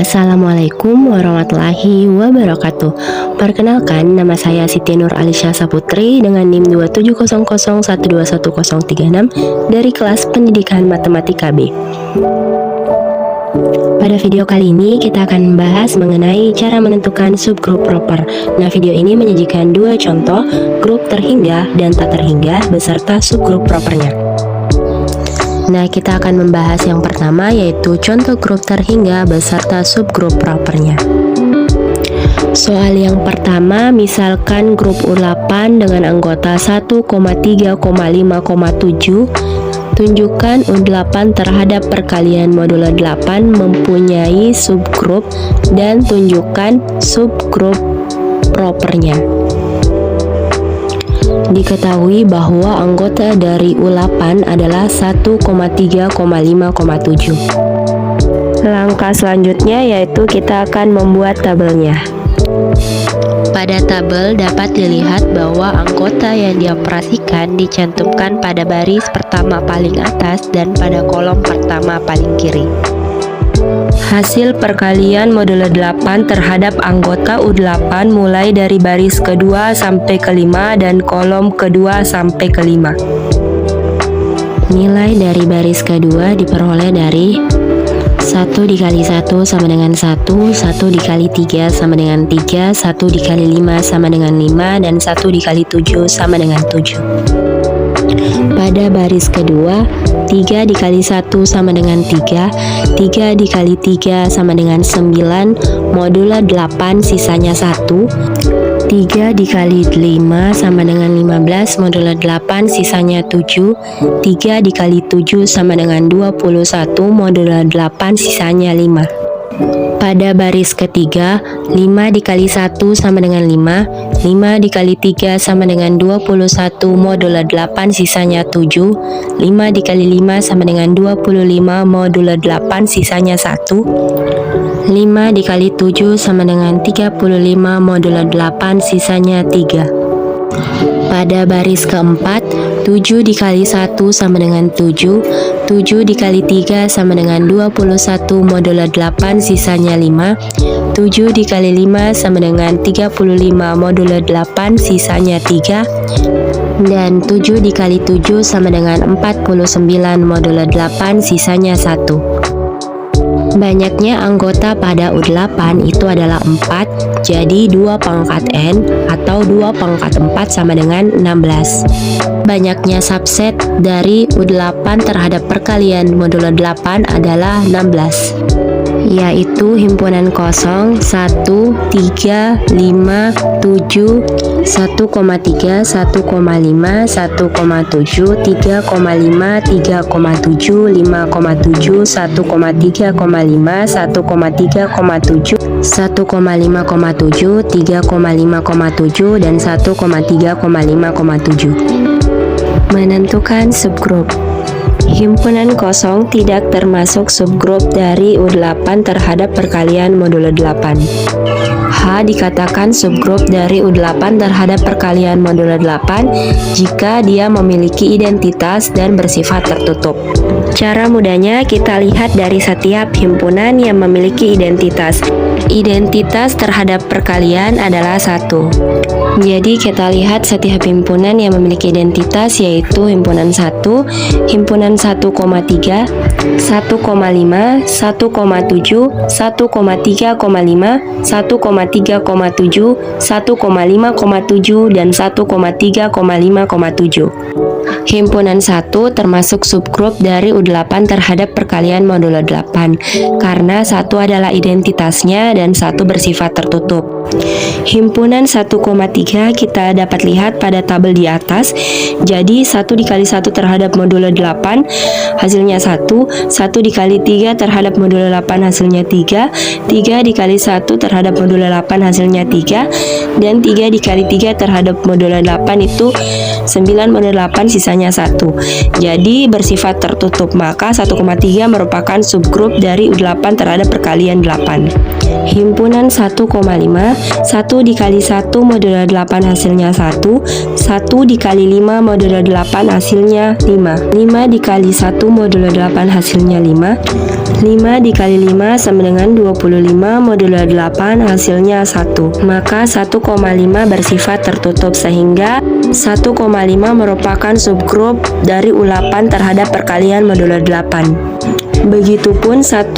Assalamualaikum warahmatullahi wabarakatuh. Perkenalkan, nama saya Siti Nur Alisha Saputri dengan NIM 27001211036 dari kelas Pendidikan Matematika B. Pada video kali ini kita akan membahas mengenai cara menentukan subgrup proper. Nah, video ini menyajikan dua contoh grup terhingga dan tak terhingga beserta subgrup propernya. Nah, kita akan membahas yang pertama, yaitu contoh grup terhingga beserta subgrup propernya. Soal yang pertama, misalkan grup U8 dengan anggota 1,3,5,7. Tunjukkan U8 terhadap perkalian modulo 8 mempunyai subgrup dan tunjukkan subgrup propernya. Diketahui bahwa anggota dari U8 adalah 1,3,5,7. Langkah selanjutnya yaitu kita akan membuat tabelnya. Pada tabel dapat dilihat bahwa anggota yang dioperasikan dicantumkan pada baris pertama paling atas dan pada kolom pertama paling kiri. Hasil perkalian modulo 8 terhadap anggota U8 mulai dari baris kedua sampai kelima dan kolom kedua sampai kelima. Nilai dari baris kedua diperoleh dari 1 dikali 1 sama dengan 1, 1 dikali 3 sama dengan 3, 1 dikali 5 sama dengan 5, dan 1 dikali 7 sama dengan 7. Pada baris kedua, 3 dikali 1 sama dengan 3, 3 dikali 3 sama dengan 9, modulo 8 sisanya 1, 3 dikali 5 sama dengan 15, modulo 8 sisanya 7, 3 dikali 7 sama dengan 21, modulo 8 sisanya 5. Pada baris ketiga, 5 dikali 1 sama dengan 5, 5 dikali 3 sama dengan 21, modulo 8 sisanya 7, 5 dikali 5 sama dengan 25, modulo 8 sisanya 1, 5 dikali 7 sama dengan 35, modulo 8 sisanya 3. Pada baris keempat, 7 dikali 1 sama dengan 7, 7 dikali 3 sama dengan 21, modulo 8 sisanya 5, 7 dikali 5 sama dengan 35, modulo 8 sisanya 3, dan 7 dikali 7 sama dengan 49, modulo 8 sisanya 1. Banyaknya anggota pada U8 itu adalah 4, jadi 2 pangkat N atau 2 pangkat 4 sama dengan 16. Banyaknya subset dari U8 terhadap perkalian modulo 8 adalah 16, yaitu himpunan kosong 1, 3, 5, 7, 1,3, 1,5, 1,7, 3,5, 3,7, 5,7, 1,3,5, 1,3,7, 1,5,7, 3,5,7, dan 1,3,5,7. Menentukan subgrup. Himpunan kosong tidak termasuk subgrup dari U8 terhadap perkalian modulo 8. H dikatakan subgrup dari U8 terhadap perkalian modulo 8 jika dia memiliki identitas dan bersifat tertutup. Cara mudahnya kita lihat dari setiap himpunan yang memiliki identitas. Identitas terhadap perkalian adalah 1. Jadi kita lihat setiap himpunan yang memiliki identitas, yaitu himpunan 1, himpunan 1,3, 1,5, 1,7, 1,3,5, 1,3,7, 1,5,7, dan 1,3,5,7. Himpunan 1 termasuk subgrup dari U8 terhadap perkalian modulo 8 karena 1 adalah identitasnya dan 1 bersifat tertutup. Himpunan 1,3 kita dapat lihat pada tabel di atas. Jadi 1 dikali 1 terhadap modulo 8 hasilnya 1, 1 dikali 3 terhadap modulo 8 hasilnya 3, 3 dikali 1 terhadap modulo 8 hasilnya 3, dan 3 dikali 3 terhadap modulo 8 itu 9, modulo 8 sisanya 1. Jadi bersifat tertutup, maka 1,3 merupakan subgrup dari U8 terhadap perkalian 8. Himpunan 1,5, 1 dikali 1 modulo 8 hasilnya 1, 1 dikali 5 modulo 8 hasilnya 5, 5 dikali 1 modulo 8 hasilnya 5, 5 dikali 5 sama dengan 25 modulo 8 hasilnya 1. Maka 1,5 bersifat tertutup sehingga 1,5 merupakan subgrup dari U8 terhadap perkalian modulo 8. Begitupun 1,7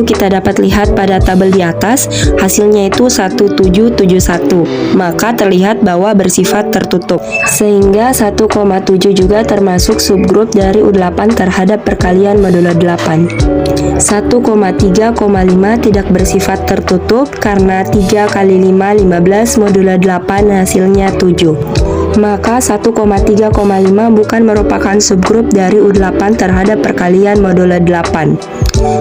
kita dapat lihat pada tabel di atas, hasilnya itu 1771, maka terlihat bahwa bersifat tertutup. Sehingga 1,7 juga termasuk subgrup dari U8 terhadap perkalian modulo 8. 1,3,5 tidak bersifat tertutup karena 3 kali 5, 15 modulo 8 hasilnya 7. Maka 1,3,5 bukan merupakan subgrup dari U8 terhadap perkalian modulo 8.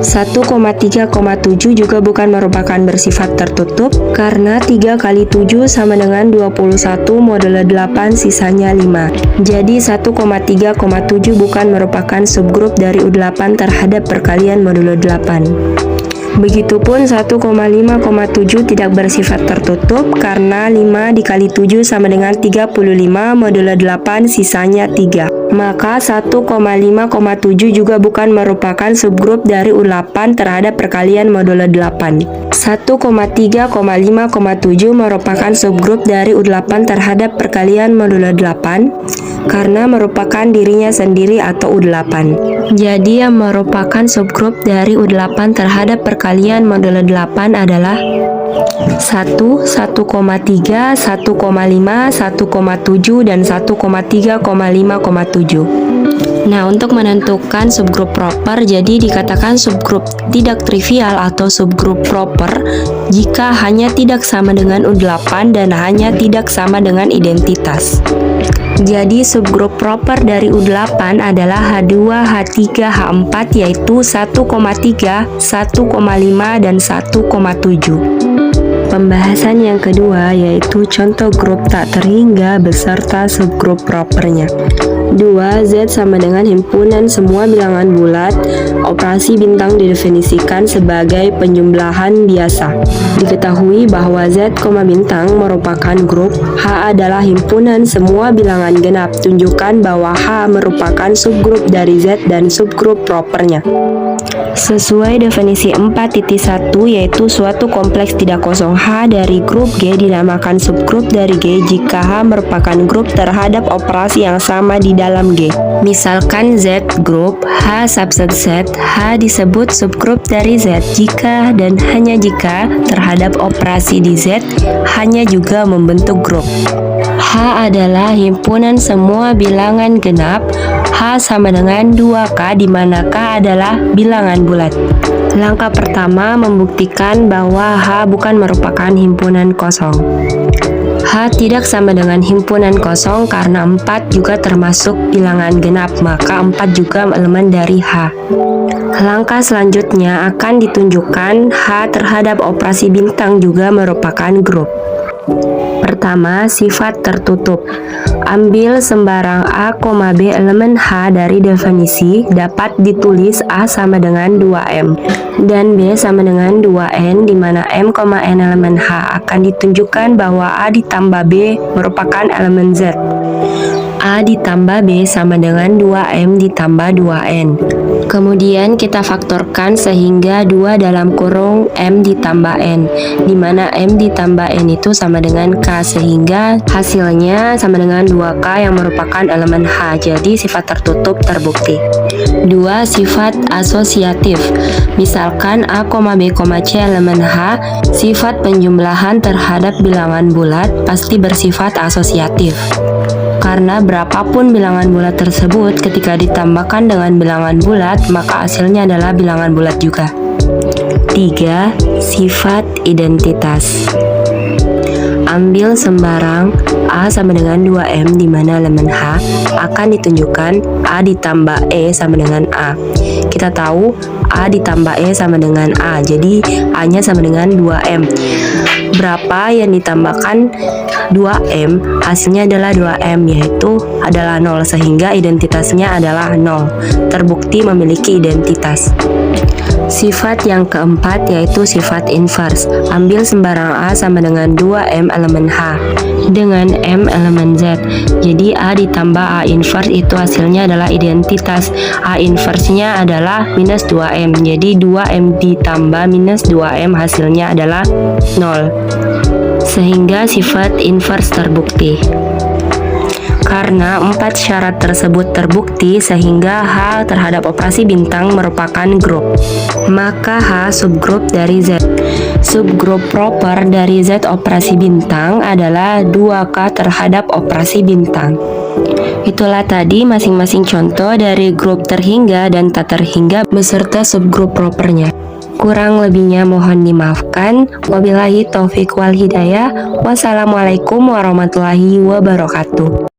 1,3,7 juga bukan merupakan bersifat tertutup karena 3 kali 7 sama dengan 21 modulo 8 sisanya 5. Jadi 1,3,7 bukan merupakan subgrup dari U8 terhadap perkalian modulo 8. Begitupun 1,5,7 tidak bersifat tertutup karena 5 dikali 7 sama dengan 35 modulo 8 sisanya 3. Maka 1,5,7 juga bukan merupakan subgrup dari U8 terhadap perkalian modulo 8. 1,3,5,7 merupakan subgrup dari U8 terhadap perkalian modulo 8 karena merupakan dirinya sendiri atau U8. Jadi yang merupakan subgrup dari U8 terhadap perkalian modulo 8 adalah 1, 1,3, 1,5, 1,7, dan 1,3,5,7. Nah, untuk menentukan subgrup proper, jadi dikatakan subgrup tidak trivial atau subgrup proper jika hanya tidak sama dengan U8 dan hanya tidak sama dengan identitas. Jadi subgrup proper dari U8 adalah H2, H3, H4 yaitu 1,3, 1,5, dan 1,7. Pembahasan yang kedua yaitu contoh grup tak terhingga beserta subgrup propernya. 2. Z sama dengan himpunan semua bilangan bulat. Operasi bintang didefinisikan sebagai penjumlahan biasa. Diketahui bahwa Z, bintang merupakan grup. H adalah himpunan semua bilangan genap. Tunjukkan bahwa H merupakan subgrup dari Z dan subgrup propernya. Sesuai definisi 4.1 yaitu suatu kompleks tidak kosong H dari grup G dinamakan subgrup dari G jika H merupakan grup terhadap operasi yang sama di dalam G. Misalkan Z grup H subset Z, H disebut subgrup dari Z jika dan hanya jika terhadap operasi di Z hanya juga membentuk grup. H adalah himpunan semua bilangan genap. H sama dengan 2K di mana K adalah bilangan bulat. Langkah pertama membuktikan bahwa H bukan merupakan himpunan kosong. H tidak sama dengan himpunan kosong karena 4 juga termasuk bilangan genap, maka 4 juga elemen dari H. Langkah selanjutnya akan ditunjukkan H terhadap operasi bintang juga merupakan grup. Pertama, sifat tertutup. Ambil sembarang A, B elemen H dari definisi dapat ditulis A sama dengan 2M dan B sama dengan 2N di mana M, N elemen H akan ditunjukkan bahwa A ditambah B merupakan elemen Z. A ditambah B sama dengan 2M ditambah 2N. Kemudian kita faktorkan sehingga 2 dalam kurung M ditambah N, di mana M ditambah N itu sama dengan K, sehingga hasilnya sama dengan 2K yang merupakan elemen H. Jadi sifat tertutup terbukti. 2. Sifat asosiatif. Misalkan A, B, C elemen H, sifat penjumlahan terhadap bilangan bulat pasti bersifat asosiatif. Karena berapapun bilangan bulat tersebut ketika ditambahkan dengan bilangan bulat, maka hasilnya adalah bilangan bulat juga. 3. Sifat identitas. Ambil sembarang A sama dengan 2M di mana elemen H akan ditunjukkan A ditambah E sama dengan A. Kita tahu A ditambah E sama dengan A, jadi A-nya sama dengan 2M. Berapa yang ditambahkan 2M, hasilnya adalah 2M, yaitu adalah 0, sehingga identitasnya adalah 0. Terbukti memiliki identitas. Sifat yang keempat yaitu sifat inverse. Ambil sembarang A sama dengan 2M elemen H dengan M elemen Z. Jadi A ditambah A inverse itu hasilnya adalah identitas. A inverse-nya adalah minus 2M. Jadi 2M ditambah minus 2M hasilnya adalah 0. Sehingga sifat inverse terbukti. Karena 4 syarat tersebut terbukti sehingga H terhadap operasi bintang merupakan grup, maka H subgrup dari Z. Subgrup proper dari Z operasi bintang adalah 2K terhadap operasi bintang. Itulah tadi masing-masing contoh dari grup terhingga dan tak terhingga beserta subgrup propernya. Kurang lebihnya mohon dimaafkan. Wabillahi taufik wal hidayah. Wassalamualaikum warahmatullahi wabarakatuh.